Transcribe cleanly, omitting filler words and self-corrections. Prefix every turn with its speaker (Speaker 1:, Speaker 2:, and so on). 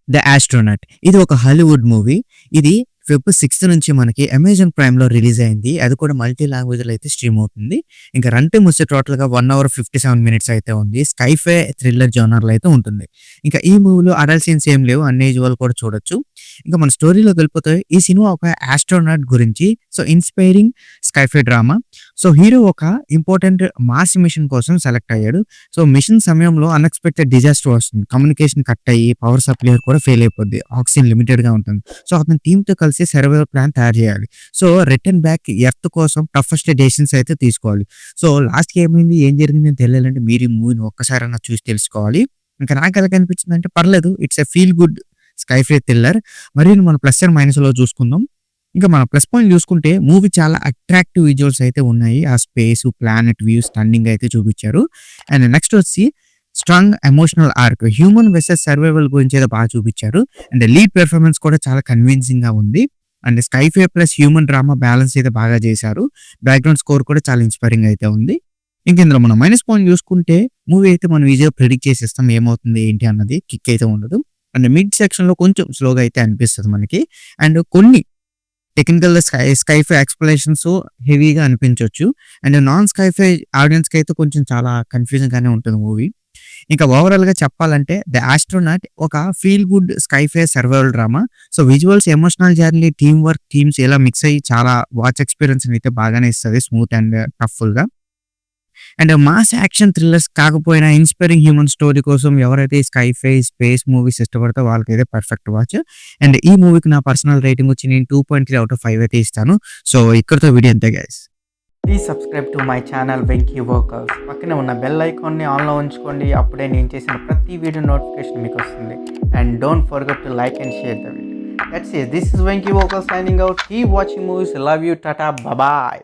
Speaker 1: The astronaut ఇది ఒక Hollywood movie. ఇది ఫెబ్ 6 నుంచి మనకి అమెజాన్ ప్రైమ్‌లో రిలీజ్ అయింది. అది కూడా మల్టీ లాంగ్వేజ్‌లో అయితే స్ట్రీమ్ అవుతుంది. ఇంకా రన్ టైమ్ వచ్చి టోటల్‌గా 1 అవర్ 57 మినిట్స్ అయితే ఉంది. స్కైఫై థ్రిల్లర్ జోనర్‌లో అయితే ఉంటుంది. ఇంకా ఈ మూవీలో అడల్ట్ సీన్స్ ఏం లేవు. అన్ని ఏజ్ వాళ్ళు కూడా చూడొచ్చు. ఇంకా మన స్టోరీలోకి వెళ్ళిపోతే ఈ సినిమా ఒక ఆస్ట్రోనట్ గురించి. So inspiring sci-fi drama. So hero ఒక ఇంపార్టెంట్ మార్స్ మిషన్ కోసం సెలెక్ట్ అయ్యాడు. సో మిషన్ సమయంలో అన్‌ఎక్స్‌పెక్టెడ్ డిజాస్టర్ వస్తుంది. కమ్యూనికేషన్ కట్ అయ్యి పవర్ సప్లై కూడా ఫెయిల్ అయిపోద్ది. ఆక్సిజన్ లిమిటెడ్‌గా ఉంటుంది. సో అతను టీమ్‌తో కలిసి సర్వైవల్ ప్లాన్ తయారు చేయాలి. సో రిటర్న్ బ్యాక్ ఎర్త్ కోసం టఫెస్ట్ డెసిషన్స్ అయితే తీసుకోవాలి. సో లాస్ట్‌కి ఏమైంది, ఏం జరిగింది అని తెలియాలంటే మీరు ఈ మూవీని ఒక్కసారైనా చూసి తెలుసుకోవాలి. ఇంకా నాకు ఎలా కనిపించిందంటే పర్లేదు. It's a feel good scifi thriller. మరి మన ప్లస్ అండ్ మైనస్‌లో చూసుకుందాం. ఇంకా మన ప్లస్ పాయింట్ చూసుకుంటే మూవీ చాలా అట్రాక్టివ్ విజువల్స్ అయితే ఉన్నాయి. ఆ స్పేస్, ప్లానెట్ వ్యూ స్టన్నింగ్ అయితే చూపించారు. అండ్ నెక్స్ట్ వచ్చి strong emotional arc human versus survival గురించి అయితే బాగా చూపించారు. అండ్ లీడ్ పెర్ఫార్మెన్స్ కూడా చాలా కన్విన్సింగ్ గా ఉంది. And sci-fi plus human drama balance అయితే బాగా చేశారు. బ్యాక్గ్రౌండ్ స్కోర్ కూడా చాలా ఇన్స్పైరింగ్ అయితే ఉంది. ఇంక ఇందులో మనం మైనస్ పాయింట్ చూసుకుంటే మూవీ అయితే మనం ఈజీగా ప్రిడిక్ట్ చేసేస్తాం ఏమవుతుంది ఏంటి అన్నది. కిక్ అయితే ఉండదు. అండ్ మిడ్ సెక్షన్ లో కొంచెం స్లోగా అయితే అనిపిస్తుంది మనకి. అండ్ కొన్ని టెక్నికల్ స్కైఫై ఎక్స్‌ప్లనేషన్స్ హెవీగా అనిపించొచ్చు. అండ్ నాన్ స్కైఫై ఆడియన్స్‌కి అయితే కొంచెం చాలా కన్‌ఫ్యూజింగ్ గానే ఉంటుంది మూవీ. ఇంకా ఓవరాల్‌గా చెప్పాలంటే 'ద ఆస్ట్రోనట్' ఒక feel good scifi survival drama. So visuals, emotional journey, team work, themes ఇలా మిక్స్ అయ్యి చాలా వాచ్ ఎక్స్‌పీరియన్స్‌ని అయితే బాగానే ఇస్తది. స్మూత్ అండ్ టఫ్‌ఫుల్‌గా. అండ్ మాస్ యాక్షన్ థ్రిల్లర్స్ కాకపోయినా ఇన్స్పైరింగ్ హ్యూమన్ స్టోరీ కోసం ఎవరైతే స్కైఫై, స్పేస్ మూవీస్ ఇష్టపడతారో వాళ్ళకైతే పర్ఫెక్ట్ వాచ్. అండ్ ఈ మూవీకి నా పర్సనల్ రేటింగ్ వచ్చి నేను 2.3 ఔట్ ఆఫ్ 5 అయితే ఇస్తాను. సో ఇక్కడితో వీడియో అంతే guys.
Speaker 2: Please subscribe to my channel Venky workers. పక్కనే ఉన్న బెల్ ఐకాన్ని ఆన్లో ఉంచుకోండి. అప్పుడే నేను చేసిన ప్రతి వీడియో నోటిఫికేషన్ మీకు వస్తుంది. And don't forget to like and share the video. That's it. This is Venky workers signing out. Keep watching movies. Love you. Tata. Bye.